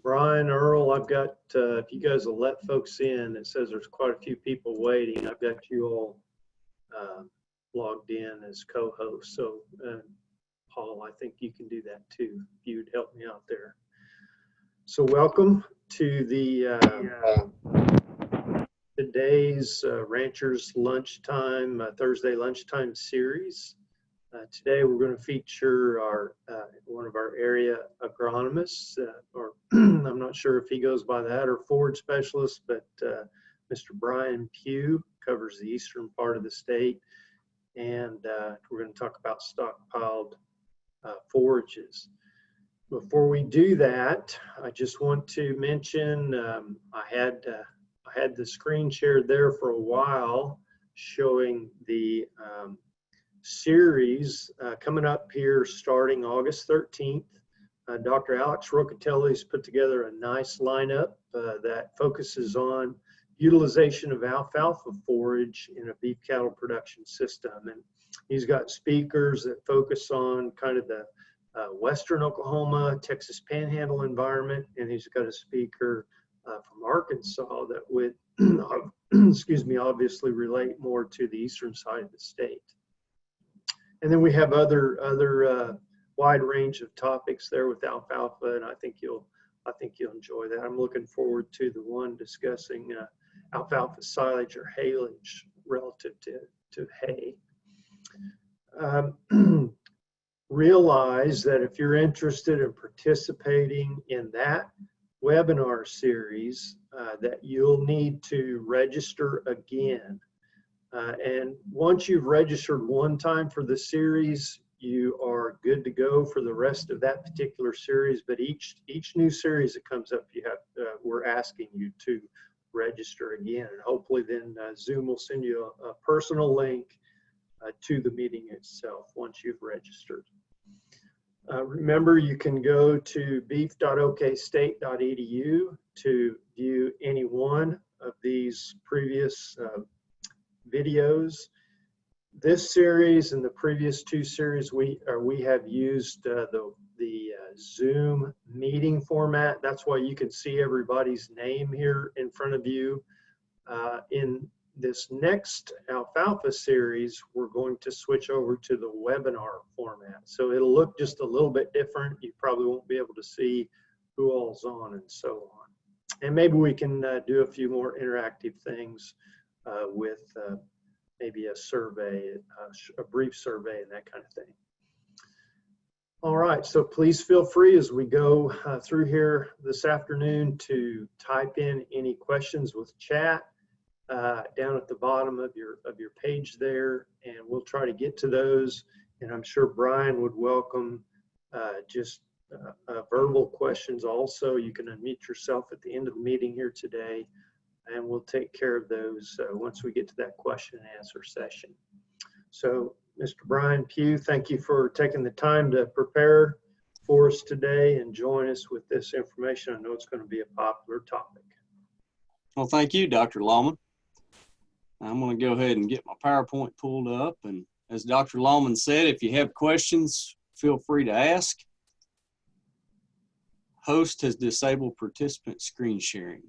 Brian, Earl, I've got, if you guys will let folks in, it says there's quite a few people waiting. I've got you all logged in as co-hosts. So Paul, I think you can do that too, if you'd help me out there. So welcome to the today's Ranchers Lunchtime, Thursday Lunchtime series. Today we're going to feature our one of our area agronomists, or I'm not sure if he goes by that, or forage specialist, but Mr. Brian Pugh covers the eastern part of the state, and we're going to talk about stockpiled forages. Before we do that, I just want to mention I had the screen shared there for a while showing the series coming up here starting August 13th. Dr. Alex Rocatelli's put together a nice lineup that focuses on utilization of alfalfa forage in a beef cattle production system. And he's got speakers that focus on kind of the Western Oklahoma, Texas Panhandle environment, and he's got a speaker from Arkansas that would, excuse me, obviously relate more to the eastern side of the state. And then we have other wide range of topics there with alfalfa, and I think you'll enjoy that. I'm looking forward to the one discussing alfalfa silage or haylage relative to hay. Realize that if you're interested in participating in that webinar series, that you'll need to register again. And once you've registered one time for the series, you are good to go for the rest of that particular series. But each new series that comes up, you have we're asking you to register again, and hopefully then Zoom will send you a personal link to the meeting itself once you've registered. Remember, you can go to beef.okstate.edu to view any one of these previous videos. This series and the previous two series, we have used the Zoom meeting format. That's why you can see everybody's name here in front of you. In this next alfalfa series, we're going to switch over to the webinar format. So it'll look just a little bit different. You probably won't be able to see who all's on and so on. And maybe we can do a few more interactive things with maybe a survey, a brief survey and that kind of thing. All right, so please feel free as we go through here this afternoon to type in any questions with chat down at the bottom of your page there, and we'll try to get to those. And I'm sure Brian would welcome just verbal questions also. You can unmute yourself at the end of the meeting here today, and we'll take care of those once we get to that question and answer session. So, Mr. Brian Pugh, thank you for taking the time to prepare for us today and join us with this information. I know it's going to be a popular topic. Well, thank you, Dr. Lawman. I'm going to go ahead and get my PowerPoint pulled up. And as Dr. Lawman said, if you have questions, feel free to ask. Host has disabled participant screen sharing.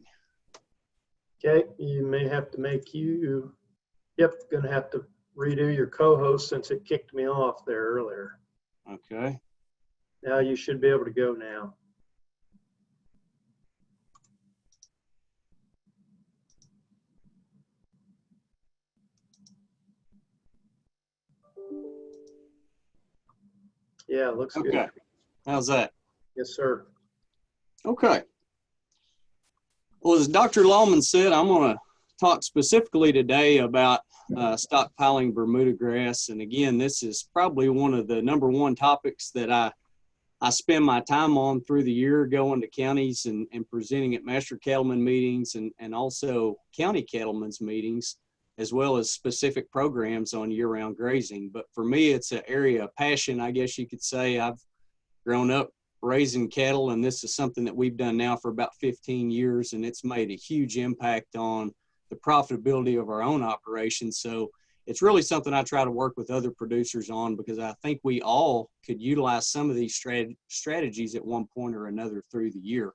Okay, you may have to make you, yep, going to have to redo your co-host since it kicked me off there earlier. Okay. Now you should be able to go now. Yeah, it looks okay. Good. How's that? Yes, sir. Okay. Well, as Dr. Lawman said, I'm going to talk specifically today about stockpiling Bermuda grass. And again, this is probably one of the #1 topics that I spend my time on through the year, going to counties and presenting at master cattlemen meetings and also county cattlemen's meetings, as well as specific programs on year-round grazing. But for me, it's an area of passion, I guess you could say. I've grown up raising cattle, and this is something that we've done now for about 15 years, and it's made a huge impact on the profitability of our own operation. So it's really something I try to work with other producers on, because I think we all could utilize some of these strategies at one point or another through the year.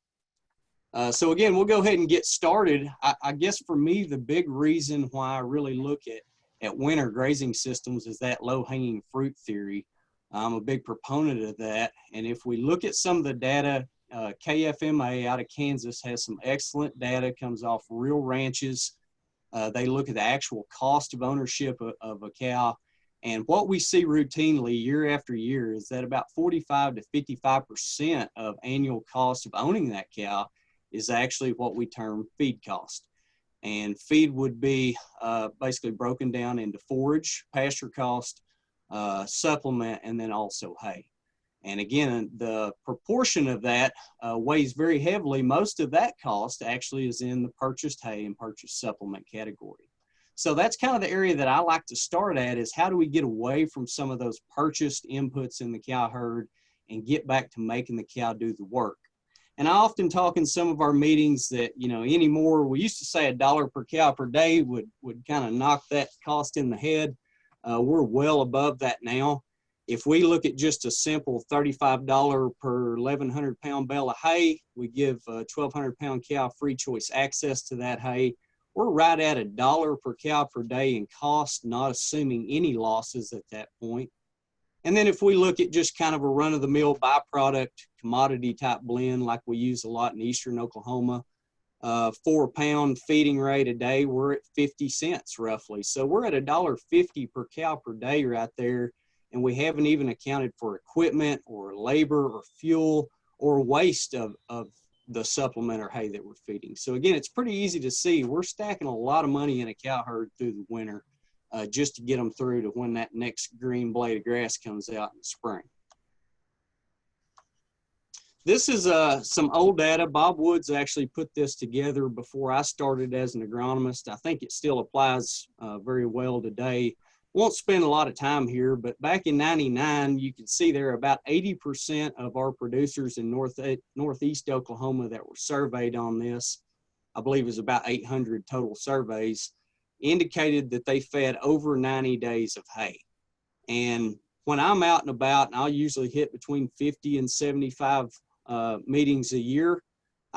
So again, we'll go ahead and get started. I guess for me, the big reason why I really look at winter grazing systems is that low-hanging fruit theory. I'm a big proponent of that. And if we look at some of the data, KFMA out of Kansas has some excellent data, comes off real ranches. They look at the actual cost of ownership of a cow. And what we see routinely year after year is that about 45 to 55% of annual cost of owning that cow is actually what we term feed cost. And feed would be basically broken down into forage, pasture cost, supplement, and then also hay. And again, the proportion of that weighs very heavily. Most of that cost actually is in the purchased hay and purchased supplement category. So that's kind of the area that I like to start at, is how do we get away from some of those purchased inputs in the cow herd and get back to making the cow do the work. And I often talk in some of our meetings that, you know, anymore, we used to say $1 per cow per day would kind of knock that cost in the head. We're well above that now. If we look at just a simple $35 per 1,100 pound bale of hay, we give a 1,200 pound cow free choice access to that hay. We're right at $1 per cow per day in cost, not assuming any losses at that point. And then if we look at just kind of a run-of-the-mill byproduct commodity type blend like we use a lot in eastern Oklahoma, 4 pound feeding rate a day, we're at 50 cents roughly. So we're at $1.50 per cow per day right there. And we haven't even accounted for equipment or labor or fuel or waste of the supplement or hay that we're feeding. So again, it's pretty easy to see we're stacking a lot of money in a cow herd through the winter just to get them through to when that next green blade of grass comes out in the spring. This is some old data. Bob Woods actually put this together before I started as an agronomist. I think it still applies very well today. Won't spend a lot of time here, but back in '99, you can see there are about 80% of our producers in northeast Oklahoma that were surveyed on this. I believe it was about 800 total surveys, indicated that they fed over 90 days of hay. And when I'm out and about, and I'll usually hit between 50 and 75 meetings a year,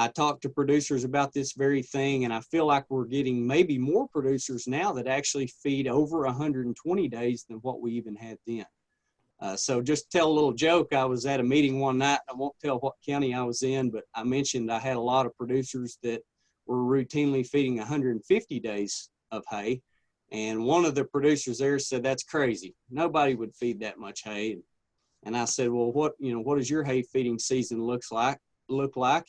I talk to producers about this very thing, and I feel like we're getting maybe more producers now that actually feed over 120 days than what we even had then. So just to tell a little joke, I was at a meeting one night. I won't tell what county I was in, but I mentioned I had a lot of producers that were routinely feeding 150 days of hay. And one of the producers there said, "That's crazy. Nobody would feed that much hay." And I said, "Well, what does your hay feeding season look like?"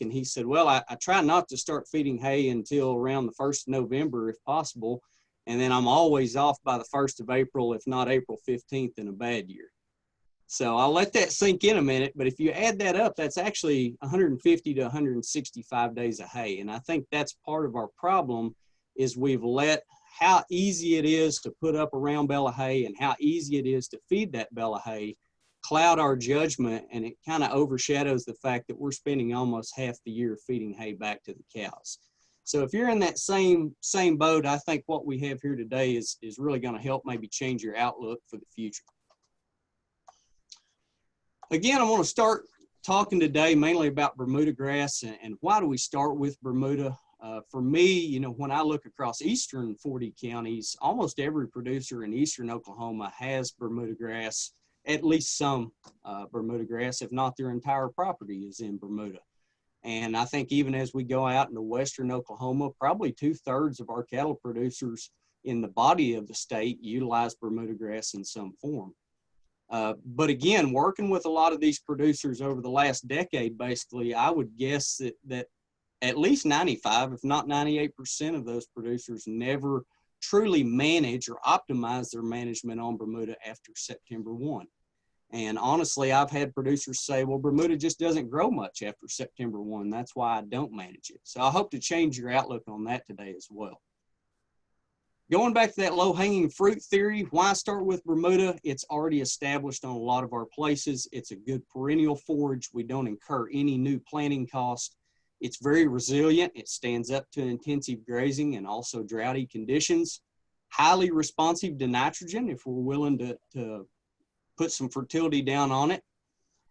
And he said, "Well, I try not to start feeding hay until around the 1st of November if possible. And then I'm always off by the 1st of April, if not April 15th in a bad year." So I'll let that sink in a minute. But if you add that up, that's actually 150 to 165 days of hay. And I think that's part of our problem, is we've let how easy it is to put up a round bale of hay and how easy it is to feed that bale of hay cloud our judgment, and it kind of overshadows the fact that we're spending almost half the year feeding hay back to the cows. So if you're in that same boat, I think what we have here today is really going to help maybe change your outlook for the future. Again, I want to start talking today mainly about Bermuda grass, and why do we start with Bermuda? For me, when I look across eastern 40 counties, almost every producer in eastern Oklahoma has Bermuda grass. At least some Bermuda grass, if not their entire property is in Bermuda. And I think even as we go out into western Oklahoma, probably 2/3 of our cattle producers in the body of the state utilize Bermuda grass in some form. But again, working with a lot of these producers over the last decade, basically, I would guess that at least 95, if not 98% of those producers never truly manage or optimize their management on Bermuda after September 1. And honestly, I've had producers say, "Well, Bermuda just doesn't grow much after September 1. That's why I don't manage it." So I hope to change your outlook on that today as well. Going back to that low-hanging fruit theory, why start with Bermuda? It's already established on a lot of our places. It's a good perennial forage. We don't incur any new planting cost. It's very resilient. It stands up to intensive grazing and also droughty conditions. Highly responsive to nitrogen if we're willing to put some fertility down on it.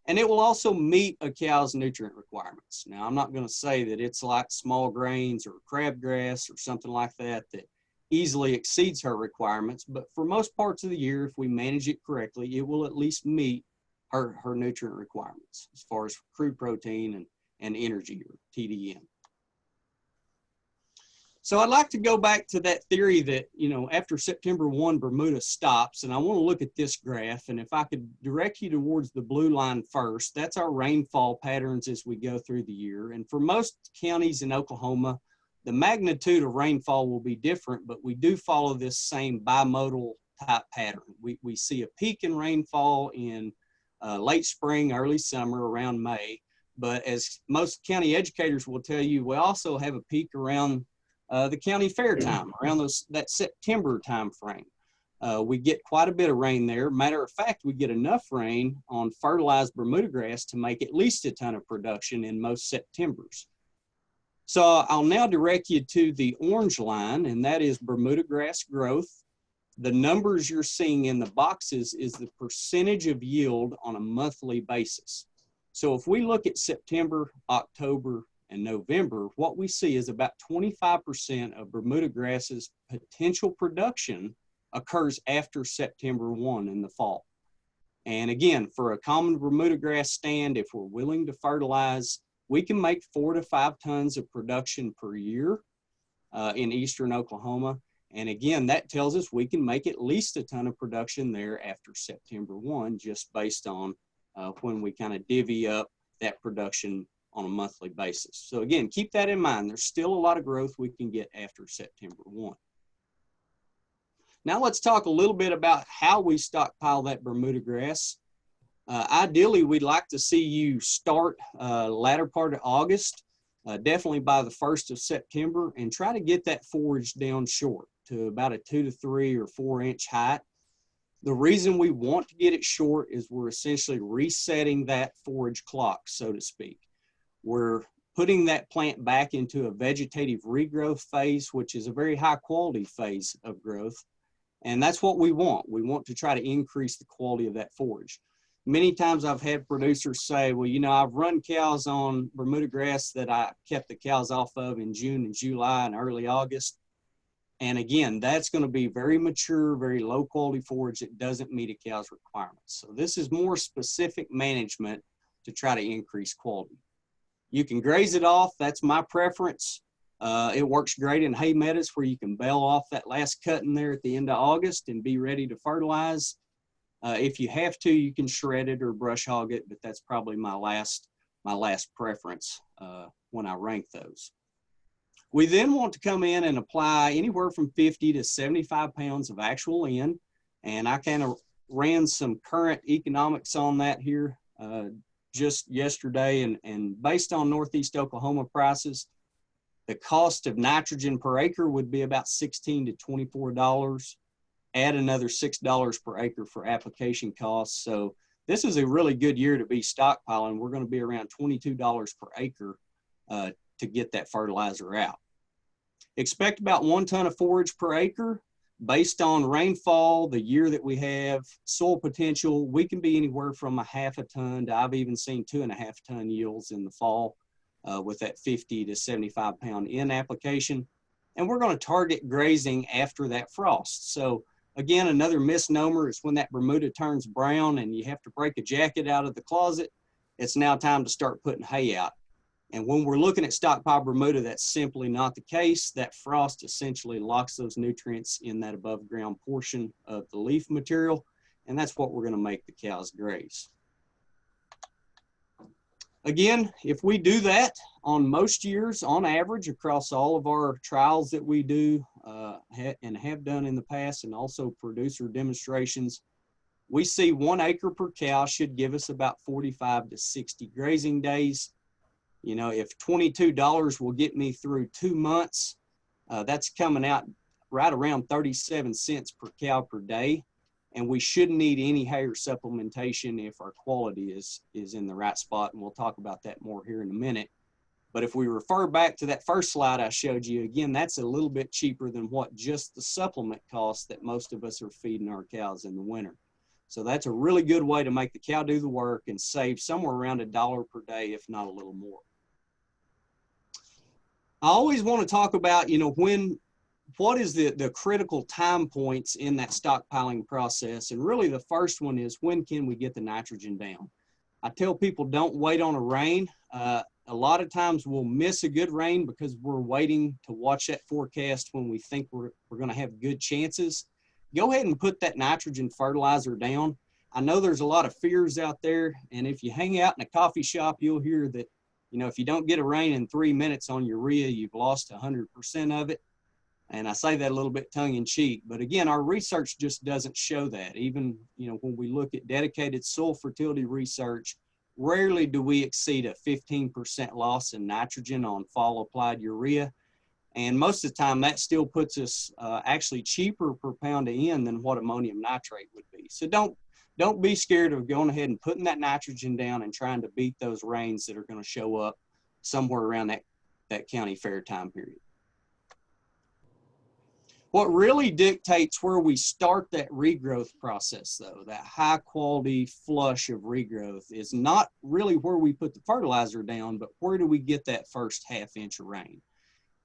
And it will also meet a cow's nutrient requirements. Now, I'm not going to say that it's like small grains or crabgrass or something like that that easily exceeds her requirements, but for most parts of the year, if we manage it correctly, it will at least meet her nutrient requirements as far as crude protein and energy, or TDN. So I'd like to go back to that theory that, you know, after September 1, Bermuda stops, and I want to look at this graph, and if I could direct you towards the blue line first, that's our rainfall patterns as we go through the year. And for most counties in Oklahoma, the magnitude of rainfall will be different, but we do follow this same bimodal type pattern. We see a peak in rainfall in late spring, early summer, around May, but as most county educators will tell you, we also have a peak around the county fair time, around that September time frame. We get quite a bit of rain there. Matter of fact, we get enough rain on fertilized Bermuda grass to make at least a ton of production in most Septembers. So I'll now direct you to the orange line, and that is Bermuda grass growth. The numbers you're seeing in the boxes is the percentage of yield on a monthly basis. So if we look at September, October, and November, what we see is about 25% of Bermuda grass's potential production occurs after September 1 in the fall. And again, for a common Bermuda grass stand, if we're willing to fertilize, we can make 4 to 5 tons of production per year in eastern Oklahoma. And again, that tells us we can make at least a ton of production there after September 1, just based on when we kind of divvy up that production on a monthly basis. So again, keep that in mind. There's still a lot of growth we can get after September 1. Now let's talk a little bit about how we stockpile that Bermuda grass. Ideally, we'd like to see you start latter part of August, definitely by the 1st of September, and try to get that forage down short to about a 2 to 3 or 4 inch height. The reason we want to get it short is we're essentially resetting that forage clock, so to speak. We're putting that plant back into a vegetative regrowth phase, which is a very high quality phase of growth. And that's what we want. We want to try to increase the quality of that forage. Many times I've had producers say, well, you know, I've run cows on Bermuda grass that I kept the cows off of in June and July and early August. And again, that's going to be very mature, very low quality forage that doesn't meet a cow's requirements. So this is more specific management to try to increase quality. You can graze it off. That's my preference. It works great in hay meadows where you can bale off that last cutting there at the end of August and be ready to fertilize. If you have to, you can shred it or brush hog it, but that's probably my last preference when I rank those. We then want to come in and apply anywhere from 50 to 75 pounds of actual N, and I kind of ran some current economics on that here just yesterday, and based on Northeast Oklahoma prices, the cost of nitrogen per acre would be about $16 to $24. Add another $6 per acre for application costs. So this is a really good year to be stockpiling. We're going to be around $22 per acre to get that fertilizer out. Expect about 1 ton of forage per acre. Based on rainfall, the year that we have, soil potential, we can be anywhere from 1/2 ton to I've even seen 2.5 ton yields in the fall with that 50 to 75 pound N application. And we're going to target grazing after that frost. So again, another misnomer is when that Bermuda turns brown and you have to break a jacket out of the closet, it's now time to start putting hay out. And when we're looking at stockpile Bermuda, that's simply not the case. That frost essentially locks those nutrients in that above ground portion of the leaf material, and that's what we're going to make the cows graze. Again, if we do that on most years, on average, across all of our trials that we do and have done in the past, and also producer demonstrations, we see 1 acre per cow should give us about 45 to 60 grazing days. You know, if $22 will get me through 2 months, that's coming out right around 37 cents per cow per day. And we shouldn't need any hay or supplementation if our quality is in the right spot. And we'll talk about that more here in a minute. But if we refer back to that first slide I showed you, again, that's a little bit cheaper than what just the supplement costs that most of us are feeding our cows in the winter. So that's a really good way to make the cow do the work and save somewhere around $1 per day, if not a little more. I always want to talk about, what is the critical time points in that stockpiling process? And really the first one is, when can we get the nitrogen down? I tell people, don't wait on a rain. A lot of times we'll miss a good rain because we're waiting to watch that forecast when we think we're going to have good chances. Go ahead and put that nitrogen fertilizer down. I know there's a lot of fears out there, and if you hang out in a coffee shop, you'll hear that, if you don't get a rain in 3 minutes on urea, you've lost 100% of it. And I say that a little bit tongue in cheek, but again, our research just doesn't show that. Even, when we look at dedicated soil fertility research, rarely do we exceed a 15% loss in nitrogen on fall applied urea. And most of the time that still puts us actually cheaper per pound of N than what ammonium nitrate would be. So don't be scared of going ahead and putting that nitrogen down and trying to beat those rains that are going to show up somewhere around that county fair time period. What really dictates where we start that regrowth process, though, that high quality flush of regrowth, is not really where we put the fertilizer down, but where do we get that first ½ inch of rain.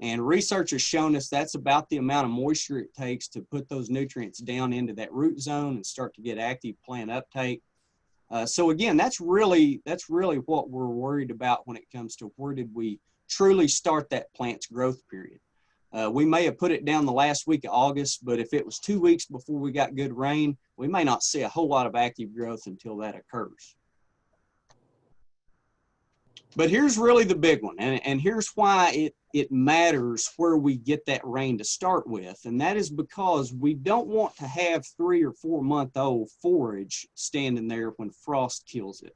And research has shown us that's about the amount of moisture it takes to put those nutrients down into that root zone and start to get active plant uptake. So again, that's really what we're worried about when it comes to where did we truly start that plant's growth period. We may have put it down the last week of August, but if it was 2 weeks before we got good rain, we may not see a whole lot of active growth until that occurs. But here's really the big one, and here's why it matters where we get that rain to start with, and that is because we don't want to have 3 or 4 month old forage standing there when frost kills it.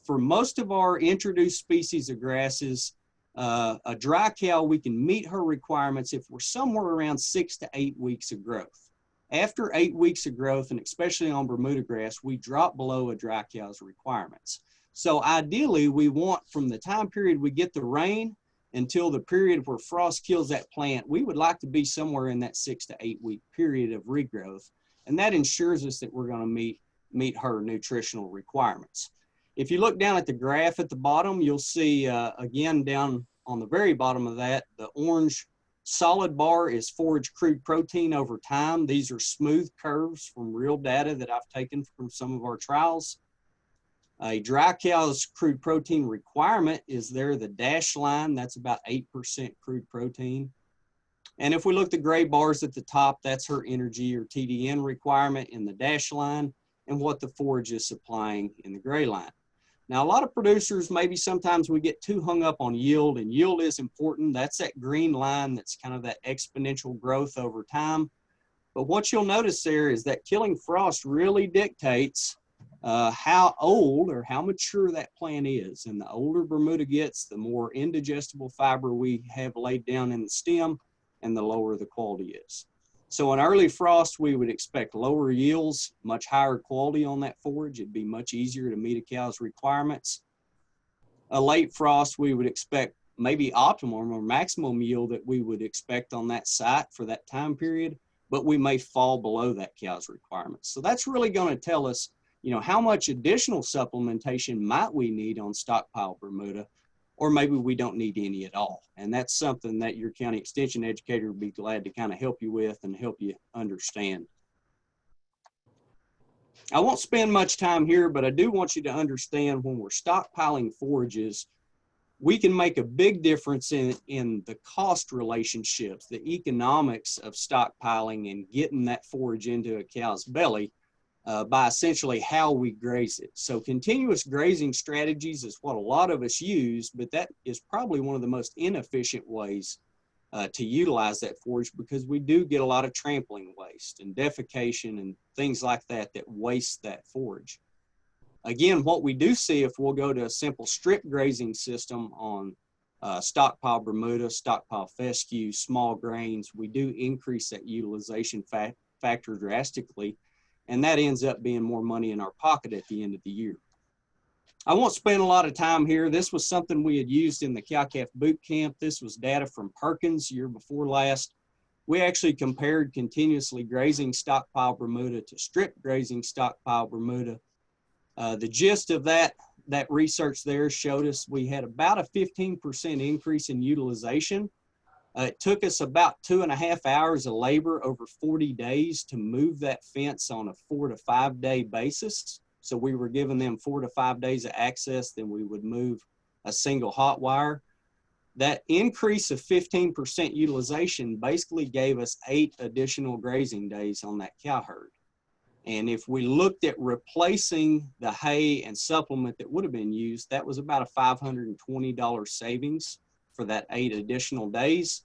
For most of our introduced species of grasses, a dry cow, we can meet her requirements if we're somewhere around 6 to 8 weeks of growth. After 8 weeks of growth, and especially on Bermuda grass, we drop below a dry cow's requirements. So ideally, we want, from the time period we get the rain until the period where frost kills that plant, we would like to be somewhere in that 6 to 8 week period of regrowth. And that ensures us that we're going to meet her nutritional requirements. If you look down at the graph at the bottom, you'll see, again, down on the very bottom of that, the orange solid bar is forage crude protein over time. These are smooth curves from real data that I've taken from some of our trials. A dry cow's crude protein requirement is there, the dashed line, that's about 8% crude protein. And if we look at the gray bars at the top, that's her energy or TDN requirement in the dashed line and what the forage is supplying in the gray line. Now, a lot of producers, maybe sometimes we get too hung up on yield, and yield is important. That's that green line that's kind of that exponential growth over time. But what you'll notice there is that killing frost really dictates how old or how mature that plant is. And the older Bermuda gets, the more indigestible fiber we have laid down in the stem and the lower the quality is. So in early frost, we would expect lower yields, much higher quality on that forage. It'd be much easier to meet a cow's requirements. A late frost, we would expect maybe optimum or maximum yield that we would expect on that site for that time period, but we may fall below that cow's requirements. So that's really going to tell us, how much additional supplementation might we need on stockpile Bermuda, or maybe we don't need any at all. And that's something that your county extension educator would be glad to kind of help you with and help you understand. I won't spend much time here, but I do want you to understand when we're stockpiling forages, we can make a big difference in the cost relationships, the economics of stockpiling and getting that forage into a cow's belly by essentially how we graze it. So continuous grazing strategies is what a lot of us use, but that is probably one of the most inefficient ways to utilize that forage, because we do get a lot of trampling waste and defecation and things like that that waste that forage. Again, what we do see, if we'll go to a simple strip grazing system on stockpile Bermuda, stockpile fescue, small grains, we do increase that utilization factor drastically, and that ends up being more money in our pocket at the end of the year. I won't spend a lot of time here. This was something we had used in the cow-calf boot camp. This was data from Perkins year before last. we actually compared continuously grazing stockpile Bermuda to strip grazing stockpile Bermuda. The gist of that research there showed us we had about a 15% increase in utilization. It took us about 2.5 hours of labor over 40 days to move that fence on a 4 to 5 day basis. So we were giving them 4 to 5 days of access, then we would move a single hot wire. That increase of 15% utilization basically gave us 8 additional grazing days on that cow herd. And if we looked at replacing the hay and supplement that would have been used, that was about a $520 savings for that 8 additional days.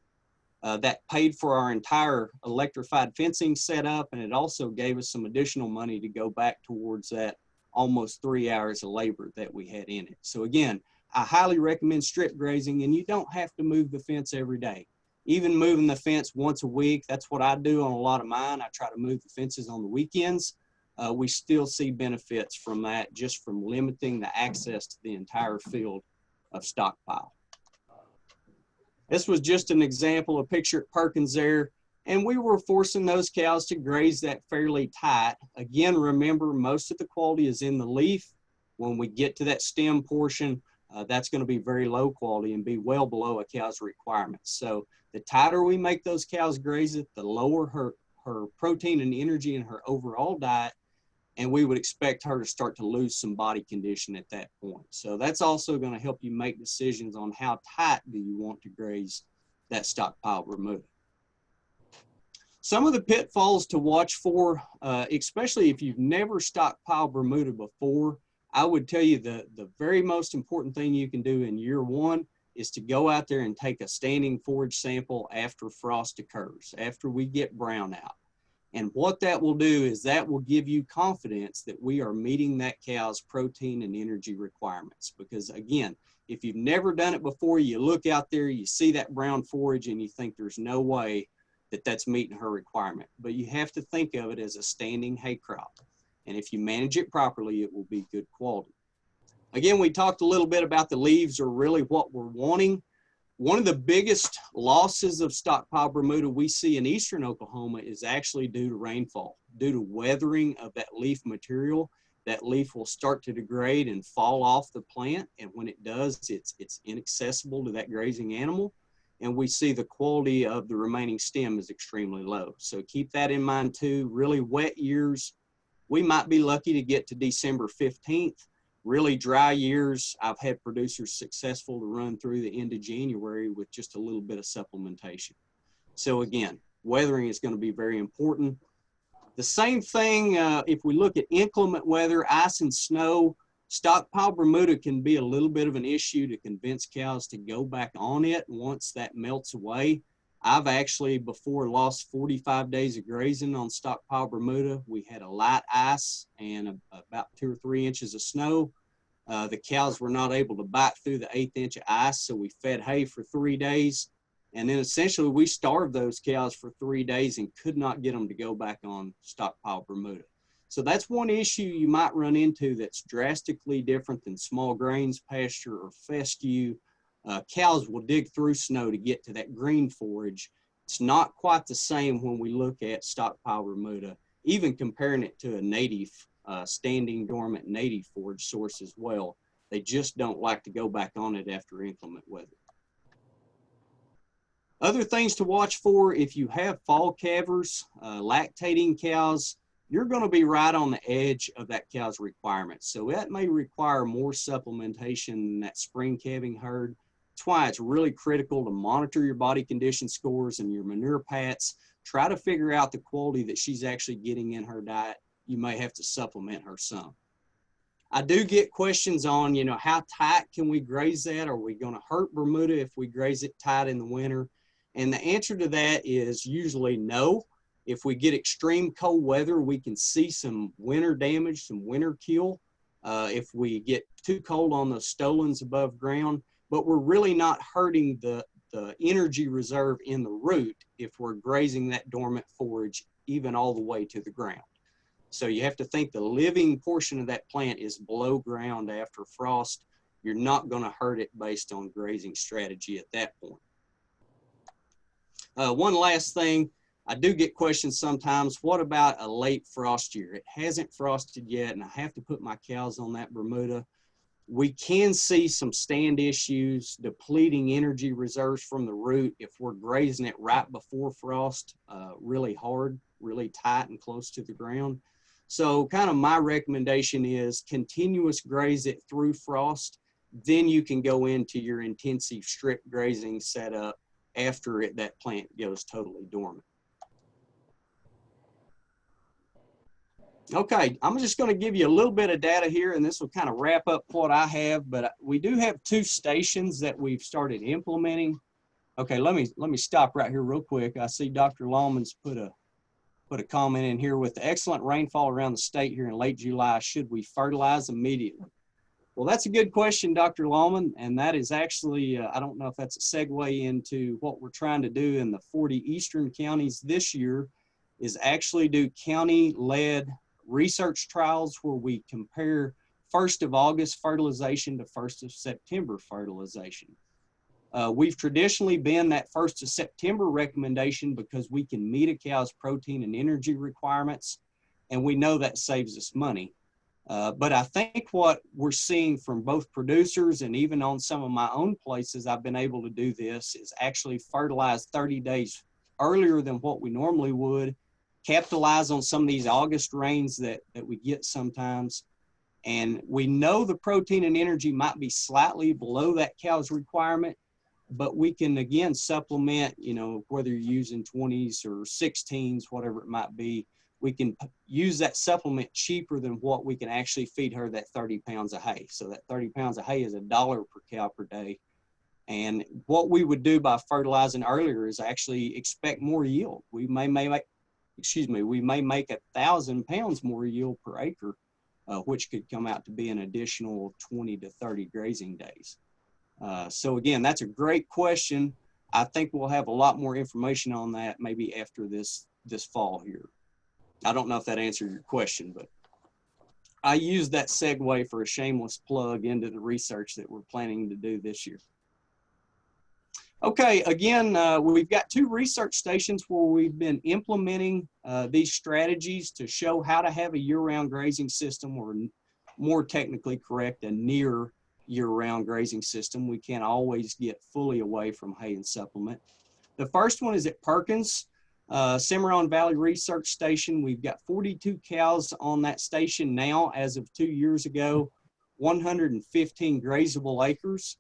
That paid for our entire electrified fencing setup, and it also gave us some additional money to go back towards that almost 3 hours of labor that we had in it. So again, I highly recommend strip grazing, and you don't have to move the fence every day. Even moving the fence once a week, that's what I do on a lot of mine. I try to move the fences on the weekends. We still see benefits from that, just from limiting the access to the entire field of stockpile. This was just an example, a picture at Perkins there, and we were forcing those cows to graze that fairly tight. Again, remember, most of the quality is in the leaf. When we get to that stem portion, that's going to be very low quality and be well below a cow's requirements. So the tighter we make those cows graze it, the lower her protein and energy in her overall diet, and we would expect her to start to lose some body condition at that point. So that's also going to help you make decisions on how tight do you want to graze that stockpile Bermuda. Some of the pitfalls to watch for, especially if you've never stockpiled Bermuda before, I would tell you the very most important thing you can do in year one is to go out there and take a standing forage sample after frost occurs, after we get brown out. And what that will do is that will give you confidence that we are meeting that cow's protein and energy requirements. Because again, if you've never done it before, you look out there, you see that brown forage and you think there's no way that that's meeting her requirement. But you have to think of it as a standing hay crop. And if you manage it properly, it will be good quality. Again, we talked a little bit about the leaves are really what we're wanting. One of the biggest losses of stockpile Bermuda we see in eastern Oklahoma is actually due to rainfall. Due to weathering of that leaf material, that leaf will start to degrade and fall off the plant. And when it does, it's inaccessible to that grazing animal. And we see the quality of the remaining stem is extremely low. So keep that in mind too. Really wet years, we might be lucky to get to December 15th. Really dry years, I've had producers successful to run through the end of January with just a little bit of supplementation. So again, weathering is going to be very important. The same thing, if we look at inclement weather, ice and snow, stockpile Bermuda can be a little bit of an issue to convince cows to go back on it once that melts away. I've actually before lost 45 days of grazing on stockpile Bermuda. We had a light ice and about 2 or 3 inches of snow. The cows were not able to bite through the 1/8 inch of ice, so we fed hay for 3 days. And then essentially we starved those cows for 3 days and could not get them to go back on stockpile Bermuda. So that's one issue you might run into that's drastically different than small grains pasture or fescue. Cows will dig through snow to get to that green forage. It's not quite the same when we look at stockpile Bermuda, even comparing it to a native, standing dormant native forage source as well. They just don't like to go back on it after inclement weather. Other things to watch for, if you have fall calvers, lactating cows, you're going to be right on the edge of that cow's requirements. So that may require more supplementation than that spring calving herd. That's why it's really critical to monitor your body condition scores and your manure pats. Try to figure out the quality that she's actually getting in her diet. You may have to supplement her some. I do get questions on, how tight can we graze that? Are we going to hurt Bermuda if we graze it tight in the winter? And the answer to that is usually no. If we get extreme cold weather, we can see some winter damage, some winter kill. If we get too cold on the stolons above ground, but we're really not hurting the energy reserve in the root if we're grazing that dormant forage even all the way to the ground. So you have to think the living portion of that plant is below ground after frost. You're not going to hurt it based on grazing strategy at that point. One last thing, I do get questions sometimes, what about a late frost year? It hasn't frosted yet and I have to put my cows on that Bermuda. We can see some stand issues, depleting energy reserves from the root if we're grazing it right before frost, really hard, really tight and close to the ground. So kind of my recommendation is continuous graze it through frost. Then you can go into your intensive strip grazing setup after that plant goes totally dormant. Okay, I'm just going to give you a little bit of data here, and this will kind of wrap up what I have, but we do have 2 stations that we've started implementing. Okay, let me stop right here real quick. I see Dr. Lawman's put a comment in here. With the excellent rainfall around the state here in late July, should we fertilize immediately? Well, that's a good question, Dr. Lawman, and that is actually, I don't know if that's a segue into what we're trying to do in the 40 eastern counties this year, is actually do county-led research trials where we compare 1st of August fertilization to 1st of September fertilization. We've traditionally been that 1st of September recommendation because we can meet a cow's protein and energy requirements, and we know that saves us money. But I think what we're seeing from both producers and even on some of my own places I've been able to do this is actually fertilize 30 days earlier than what we normally would, capitalize on some of these August rains that we get sometimes. And we know the protein and energy might be slightly below that cow's requirement, but we can again supplement, you know, whether you're using 20s or 16s, whatever it might be, we can use that supplement cheaper than what we can actually feed her that 30 pounds of hay. So that 30 pounds of hay is $1 per cow per day. And what we would do by fertilizing earlier is actually expect more yield. We may make 1,000 pounds more yield per acre, which could come out to be an additional 20 to 30 grazing days. So again, that's a great question. I think we'll have a lot more information on that maybe after this fall here. I don't know if that answered your question, but I used that segue for a shameless plug into the research that we're planning to do this year. Okay, again, we've got 2 research stations where we've been implementing these strategies to show how to have a year-round grazing system, or more technically correct, a near year-round grazing system. We can't always get fully away from hay and supplement. The first one is at Perkins, Cimarron Valley Research Station. We've got 42 cows on that station now as of 2 years ago, 115 grazable acres.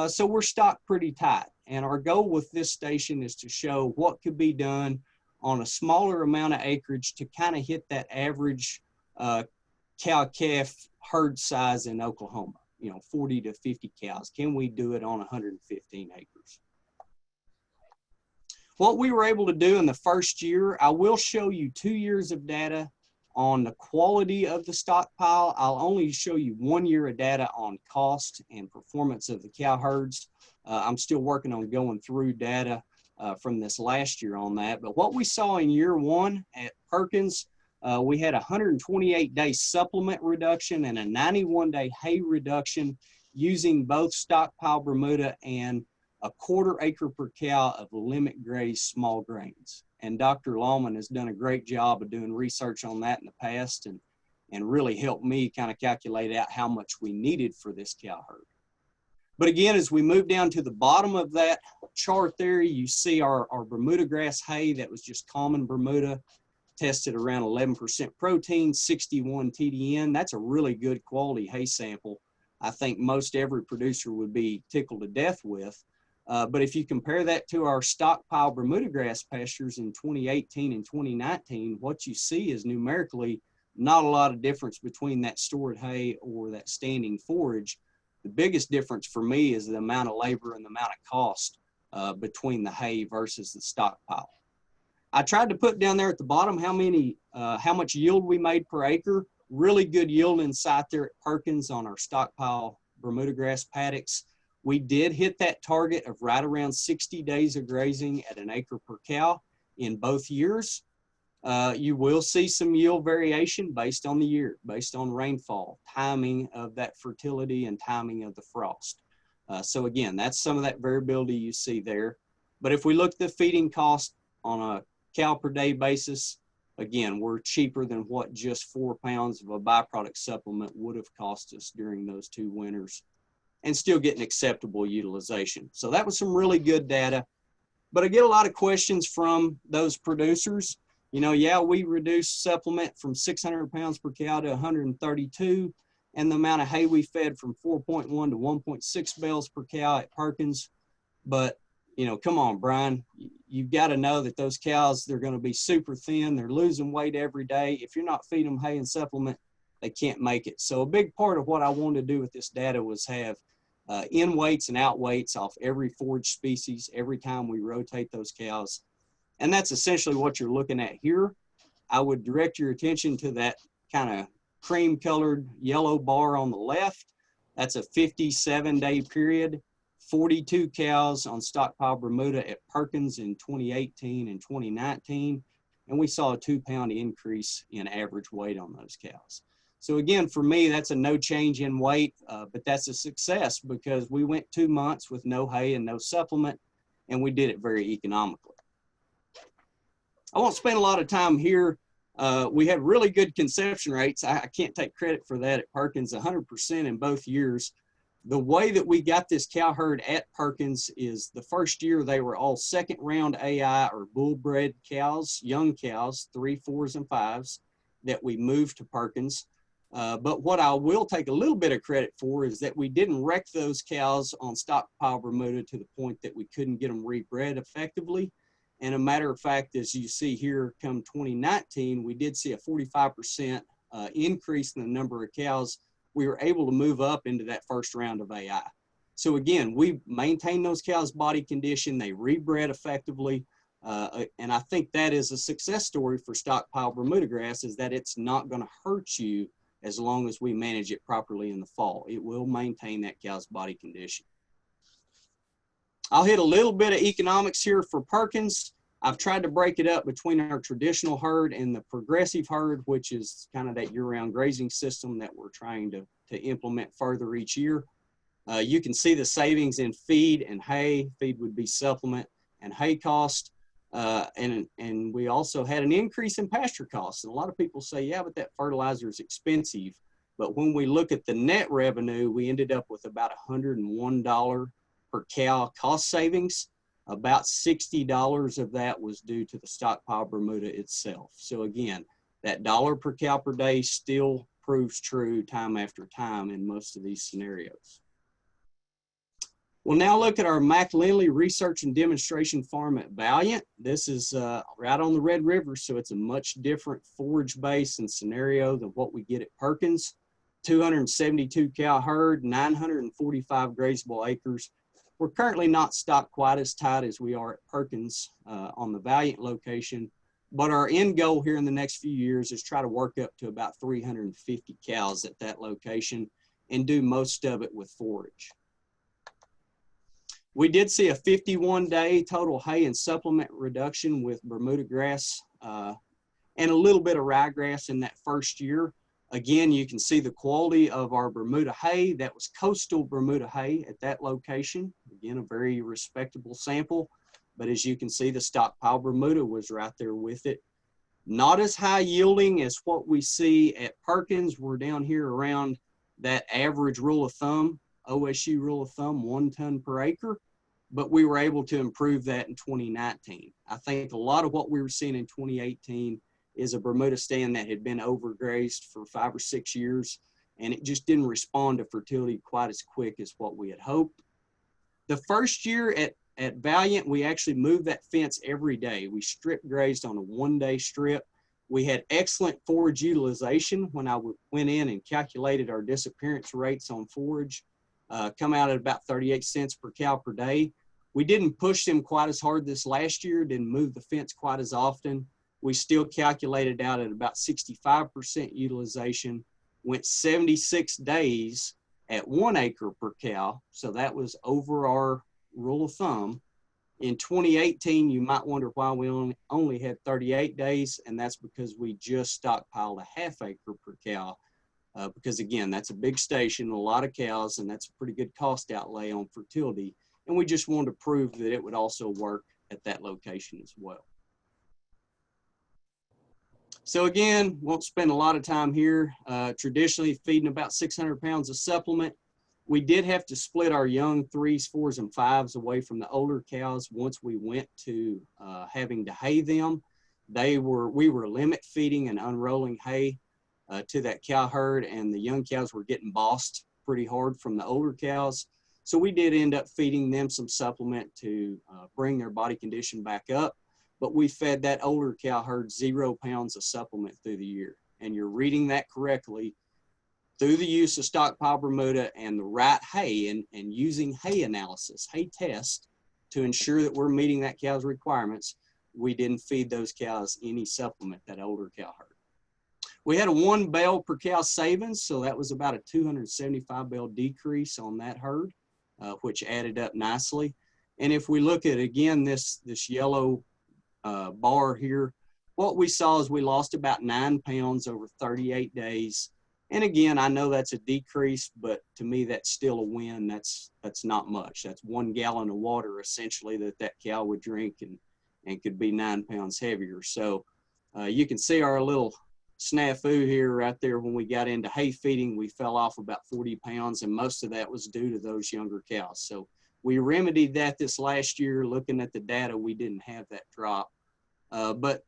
So we're stocked pretty tight. And our goal with this station is to show what could be done on a smaller amount of acreage to kind of hit that average cow-calf herd size in Oklahoma, you know, 40 to 50 cows. Can we do it on 115 acres? What we were able to do in the first year, I will show you 2 years of data on the quality of the stockpile. I'll only show you 1 year of data on cost and performance of the cow herds. I'm still working on going through data from this last year on that. But what we saw in year 1 at Perkins, we had a 128-day supplement reduction and a 91-day hay reduction using both stockpile Bermuda and a 1/4 acre per cow of limit graze small grains. And Dr. Lawman has done a great job of doing research on that in the past and really helped me kind of calculate out how much we needed for this cow herd. But again, as we move down to the bottom of that chart there, you see our Bermudagrass hay that was just common Bermuda, tested around 11% protein, 61 TDN. That's a really good quality hay sample. I think most every producer would be tickled to death with. But if you compare that to our stockpile Bermudagrass pastures in 2018 and 2019, what you see is numerically not a lot of difference between that stored hay or that standing forage. The biggest difference for me is the amount of labor and the amount of cost between the hay versus the stockpile. I tried to put down there at the bottom how much yield we made per acre. Really good yield inside there at Perkins on our stockpile Bermudagrass paddocks. We did hit that target of right around 60 days of grazing at an acre per cow in both years. You will see some yield variation based on the year, based on rainfall, timing of that fertility, and timing of the frost. So again, that's some of that variability you see there. But if we look at the feeding cost on a cow per day basis, again, we're cheaper than what just 4 pounds of a byproduct supplement would have cost us during those 2 winters, and still getting acceptable utilization. So that was some really good data. But I get a lot of questions from those producers. You know, yeah, we reduced supplement from 600 pounds per cow to 132, and the amount of hay we fed from 4.1 to 1.6 bales per cow at Perkins. But, you know, come on, Brian, you've got to know that those cows, they're going to be super thin. They're losing weight every day. If you're not feeding them hay and supplement, they can't make it. So a big part of what I wanted to do with this data was have in weights and out weights off every forage species every time we rotate those cows. And that's essentially what you're looking at here. I would direct your attention to that kind of cream colored yellow bar on the left. That's a 57-day period, 42 cows on stockpile Bermuda at Perkins in 2018 and 2019. And we saw a 2-pound increase in average weight on those cows. So again, for me, that's a no change in weight, but that's a success because we went 2 months with no hay and no supplement, and we did it very economically. I won't spend a lot of time here. We had really good conception rates. I can't take credit for that at Perkins, 100% in both years. The way that we got this cow herd at Perkins is the first year they were all second round AI or bull bred cows, young cows, 3, 4s, and 5s that we moved to Perkins. But what I will take a little bit of credit for is that we didn't wreck those cows on stockpile Bermuda to the point that we couldn't get them rebred effectively. And a matter of fact, as you see here, come 2019, we did see a 45% increase in the number of cows we were able to move up into that first round of AI. So again, we maintained those cows' body condition, they rebred effectively, and I think that is a success story for stockpile Bermudagrass, is that it's not going to hurt you as long as we manage it properly in the fall. It will maintain that cow's body condition. I'll hit a little bit of economics here for Perkins. I've tried to break it up between our traditional herd and the progressive herd, which is kind of that year-round grazing system that we're trying to implement further each year. You can see the savings in feed and hay. Feed would be supplement and hay cost. And we also had an increase in pasture costs. And a lot of people say, yeah, but that fertilizer is expensive. But when we look at the net revenue, we ended up with about $101 per cow cost savings. About $60 of that was due to the stockpile Bermuda itself. So again, that $1 per cow per day still proves true time after time in most of these scenarios. We'll now look at our McLinley Research and Demonstration Farm at Valiant. This is right on the Red River, so it's a much different forage base and scenario than what we get at Perkins. 272 cow herd, 945 grazable acres. We're currently not stocked quite as tight as we are at Perkins on the Valiant location, but our end goal here in the next few years is try to work up to about 350 cows at that location and do most of it with forage. We did see a 51-day total hay and supplement reduction with Bermudagrass and a little bit of ryegrass in that first year. Again, you can see the quality of our Bermuda hay. That was coastal Bermuda hay at that location. Again, a very respectable sample. But as you can see, the stockpile Bermuda was right there with it. Not as high yielding as what we see at Perkins. We're down here around that average rule of thumb, OSU rule of thumb, 1 ton per acre. But we were able to improve that in 2019. I think a lot of what we were seeing in 2018 is a Bermuda stand that had been overgrazed for 5 or 6 years, and it just didn't respond to fertility quite as quick as what we had hoped. The first year at Valiant, we actually moved that fence every day. We strip grazed on a 1-day strip. We had excellent forage utilization when I went in and calculated our disappearance rates on forage, come out at about 38 cents per cow per day. We didn't push them quite as hard this last year, didn't move the fence quite as often. We still calculated out at about 65% utilization, went 76 days at 1 acre per cow. So that was over our rule of thumb. In 2018, you might wonder why we only had 38 days, and that's because we just stockpiled a 1/2 acre per cow. Because again, that's a big station, a lot of cows, and that's a pretty good cost outlay on fertility. and we just wanted to prove that it would also work at that location as well. So again, won't spend a lot of time here. Traditionally feeding about 600 pounds of supplement. We did have to split our young 3s, 4s, and 5s away from the older cows once we went to having to hay them. We were limit feeding and unrolling hay to that cow herd, and the young cows were getting bossed pretty hard from the older cows. So we did end up feeding them some supplement to bring their body condition back up, but we fed that older cow herd 0 pounds of supplement through the year. And you're reading that correctly. Through the use of Stockpile Bermuda and the right hay and using hay analysis, hay test, to ensure that we're meeting that cow's requirements, we didn't feed those cows any supplement, that older cow herd. We had a 1 bale per cow savings, so that was about a 275 bale decrease on that herd, which added up nicely. And if we look at, again, this yellow bar here, what we saw is we lost about 9 pounds over 38 days. And again, I know that's a decrease, but to me, that's still a win. That's not much. That's 1 gallon of water, essentially, that cow would drink and could be 9 pounds heavier. So you can see our little snafu here right there. When we got into hay feeding, we fell off about 40 pounds, and most of that was due to those younger cows. So we remedied that this last year. Looking at the data, we didn't have that drop. But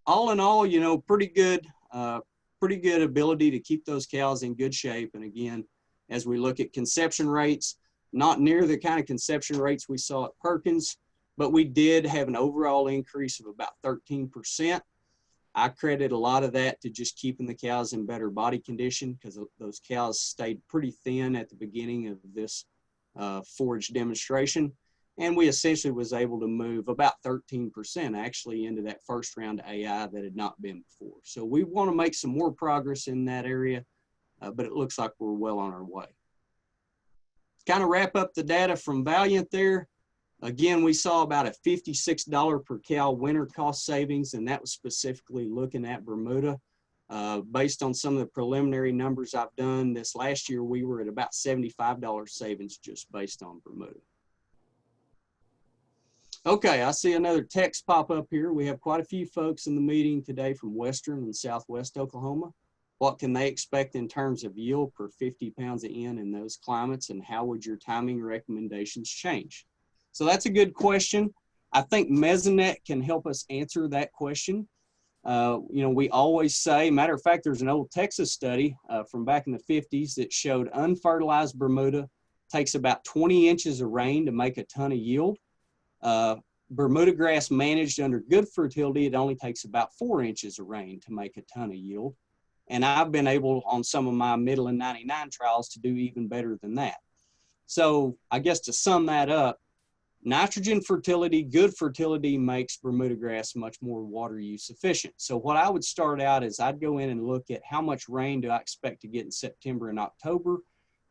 all in all, you know, pretty good ability to keep those cows in good shape. And again, as we look at conception rates, not near the kind of conception rates we saw at Perkins, but we did have an overall increase of about 13%. I credit a lot of that to just keeping the cows in better body condition, because those cows stayed pretty thin at the beginning of this forage demonstration. And we essentially was able to move about 13% actually into that first round of AI that had not been before. So we want to make some more progress in that area, but it looks like we're well on our way. Kind of wrap up the data from Valiant there. Again, we saw about a $56 per cow winter cost savings, and that was specifically looking at Bermuda. Based on some of the preliminary numbers I've done this last year, we were at about $75 savings just based on Bermuda. Okay, I see another text pop up here. We have quite a few folks in the meeting today from Western and Southwest Oklahoma. What can they expect in terms of yield per 50 pounds of N in those climates, and how would your timing recommendations change? So that's a good question. I think Mesonet can help us answer that question. You know, we always say, matter of fact, there's an old Texas study from back in the 50s that showed unfertilized Bermuda takes about 20 inches of rain to make a ton of yield. Bermuda grass managed under good fertility, it only takes about 4 inches of rain to make a ton of yield. And I've been able on some of my middle and 99 trials to do even better than that. So I guess to sum that up, nitrogen fertility, good fertility makes Bermuda grass much more water use efficient. So what I would start out is I'd go in and look at how much rain do I expect to get in September and October.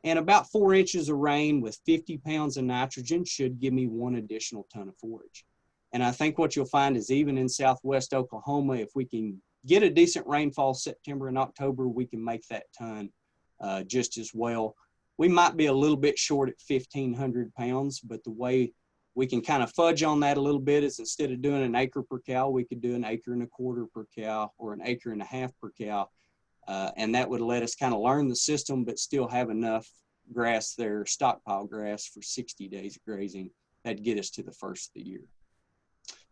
And about 4 inches of rain with 50 pounds of nitrogen should give me 1 additional ton of forage. And I think what you'll find is even in Southwest Oklahoma, if we can get a decent rainfall September and October, we can make that ton just as well. We might be a little bit short at 1,500 pounds, but the way we can kind of fudge on that a little bit is instead of doing an acre per cow, we could do an acre and a quarter per cow or an acre and a half per cow. And that would let us kind of learn the system, but still have enough grass there, stockpile grass for 60 days of grazing. That'd get us to the first of the year.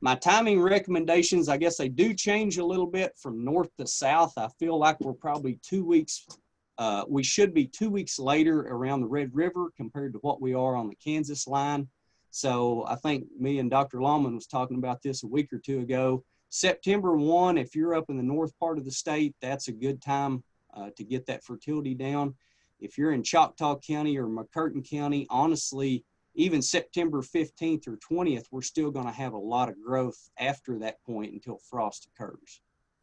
My timing recommendations, I guess they do change a little bit from north to south. I feel like we're probably 2 weeks, we should be 2 weeks later around the Red River compared to what we are on the Kansas line. So I think me and Dr. Lawman was talking about this a week or two ago. September 1, if you're up in the north part of the state, that's a good time to get that fertility down. If you're in Choctaw County or McCurtain County, honestly, even September 15th or 20th, we're still going to have a lot of growth after that point until frost occurs.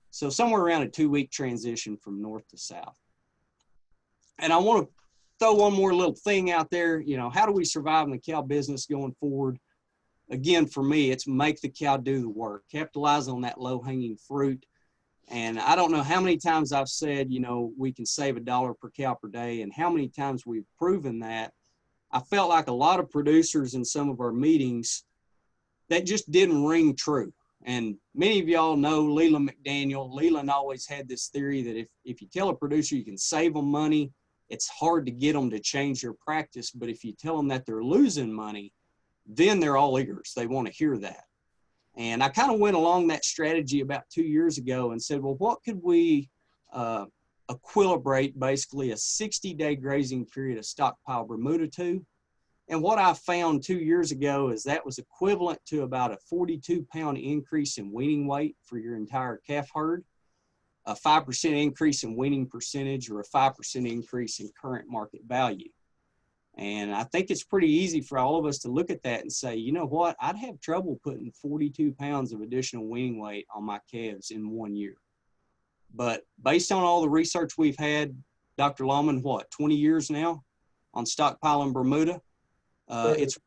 So somewhere around a 2-week transition from north to south. And I want to throw one more little thing out there. You know, how do we survive in the cow business going forward? Again, for me, it's make the cow do the work, capitalize on that low-hanging fruit. And I don't know how many times I've said, you know, we can save $1 per cow per day, and how many times we've proven that. I felt like a lot of producers in some of our meetings, that just didn't ring true. And many of y'all know Leland McDaniel. Leland always had this theory that if you tell a producer you can save them money, it's hard to get them to change their practice. But if you tell them that they're losing money, then they're all ears. They want to hear that. And I kind of went along that strategy about 2 years ago and said, well, what could we equilibrate basically a 60-day grazing period of stockpile Bermuda to? And what I found 2 years ago is that was equivalent to about a 42-pound increase in weaning weight for your entire calf herd, a 5% increase in weaning percentage, or a 5% increase in current market value. And I think it's pretty easy for all of us to look at that and say, you know what, I'd have trouble putting 42 pounds of additional weaning weight on my calves in 1 year. But based on all the research we've had, Dr. Lawman, 20 years now on stockpiling Bermuda? It's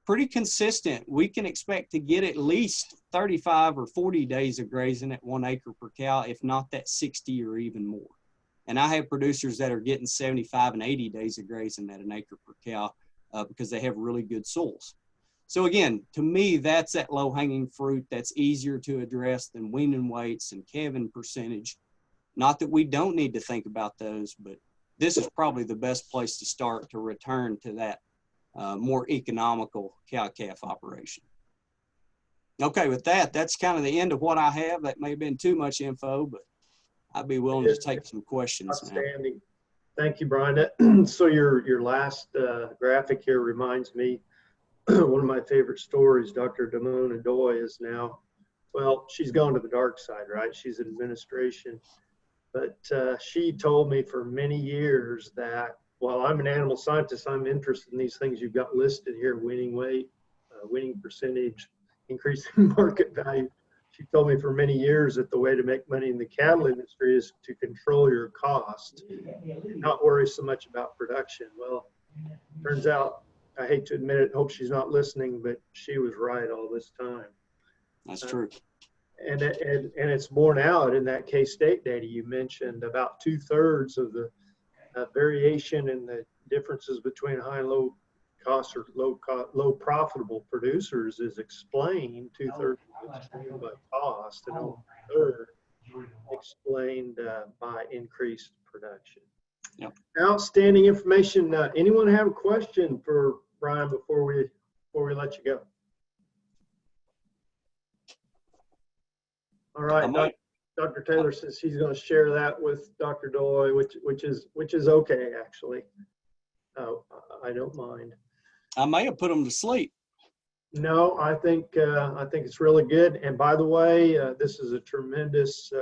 pretty consistent. We can expect to get at least 35 or 40 days of grazing at 1 acre per cow, if not that 60 or even more. And I have producers that are getting 75 and 80 days of grazing at 1 acre per cow because they have really good soils. So again, to me, that's that low-hanging fruit that's easier to address than weaning weights and calving percentage. Not that we don't need to think about those, but this is probably the best place to start to return to that more economical cow-calf operation. Okay, with that, that's kind of the end of what I have. That may have been too much info, but I'd be willing to take some questions now. Outstanding. Thank you, Brian. So your last graphic here reminds me one of my favorite stories. Dr. Damona Doy is now, well, she's gone to the dark side, right? She's in administration. But she told me for many years that while I'm an animal scientist, I'm interested in these things you've got listed here: weaning weight, weaning percentage, increase in market value. She told me for many years that the way to make money in the cattle industry is to control your cost and not worry so much about production. Well, turns out, I hate to admit it, hope she's not listening, but she was right all this time. That's true. And it's borne out in that K-State data you mentioned. About 2/3 of the variation in the differences between high and low cost or low profitable producers is explained 2/3 explained by cost and only 1/3 explained by increased production. Yep. Outstanding information. Anyone have a question for Brian before we let you go? All right, Dr. Taylor says he's going to share that with Dr. Doy, which is okay actually. I don't mind. I may have put them to sleep. No, I think it's really good. And by the way, this is a tremendous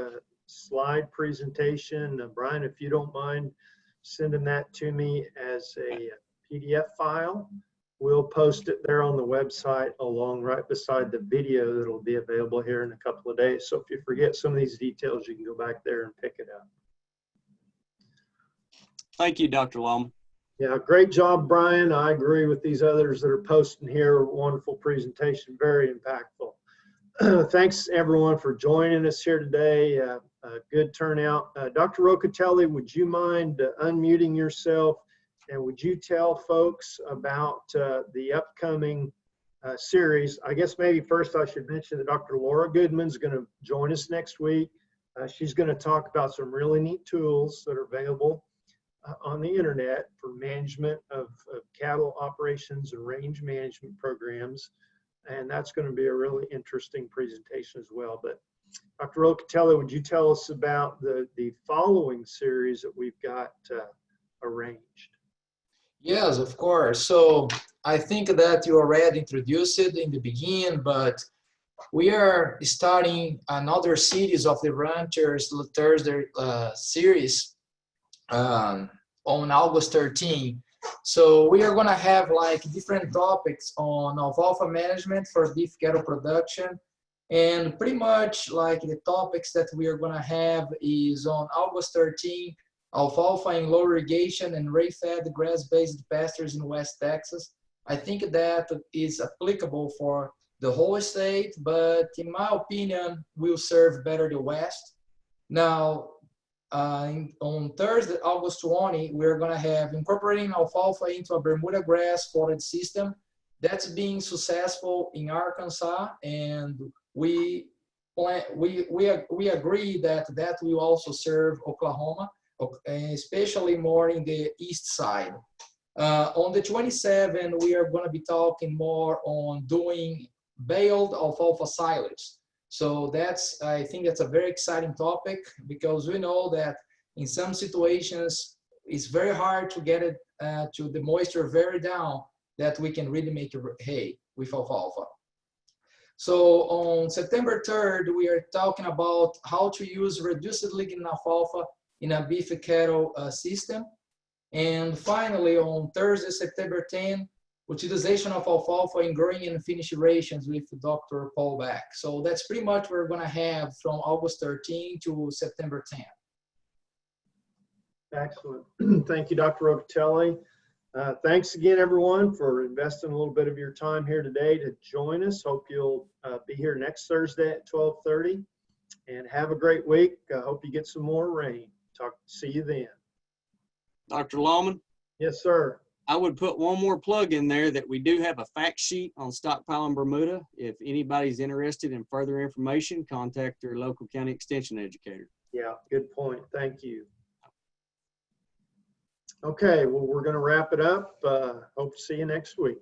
slide presentation. Brian, if you don't mind sending that to me as a PDF file, we'll post it there on the website along right beside the video that'll be available here in a couple of days. So if you forget some of these details, you can go back there and pick it up. Thank you, Dr. Lawman. Yeah, great job, Brian. I agree with these others that are posting here. Wonderful presentation, very impactful. Thanks everyone for joining us here today. Good turnout. Dr. Rocatelli, would you mind unmuting yourself, and would you tell folks about the upcoming series? I guess maybe first I should mention that Dr. Laura Goodman's going to join us next week. She's going to talk about some really neat tools that are available on the internet for management of cattle operations and range management programs. And that's going to be a really interesting presentation as well. But Dr. Rocatelli, would you tell us about the following series that we've got arranged? Yes, of course. So I think that you already introduced it in the beginning, but we are starting another series of the Ranchers Thursday series on August 13. So we are going to have like different topics on alfalfa management for beef cattle production, and pretty much like the topics that we are going to have is on August 13, alfalfa in low irrigation and ray-fed grass-based pastures in West Texas. I think that is applicable for the whole state, but in my opinion, will serve better the West. Now, On Thursday, August 20, we're going to have incorporating alfalfa into a Bermuda grass forage system. That's being successful in Arkansas, and we agree that that will also serve Oklahoma, especially more in the east side. On the 27th, we are going to be talking more on doing baled alfalfa silage. So I think that's a very exciting topic, because we know that in some situations, it's very hard to get it to the moisture very down that we can really make hay with alfalfa. So on September 3rd, we are talking about how to use reduced lignin alfalfa in a beef cattle system. And finally, on Thursday, September 10th, utilization of alfalfa in growing and finish rations with Dr. Paul Beck. So that's pretty much what we're going to have from August 13 to September 10. Excellent. Thank you, Dr. Rocatelli. Thanks again, everyone, for investing a little bit of your time here today to join us. Hope you'll be here next Thursday at 12:30. And have a great week. I hope you get some more rain. See you then. Dr. Lawman? Yes, sir. I would put one more plug in there that we do have a fact sheet on Stockpiling Bermuda. If anybody's interested in further information, contact their local county extension educator. Yeah, good point. Thank you. Okay, well, we're going to wrap it up. Hope to see you next week.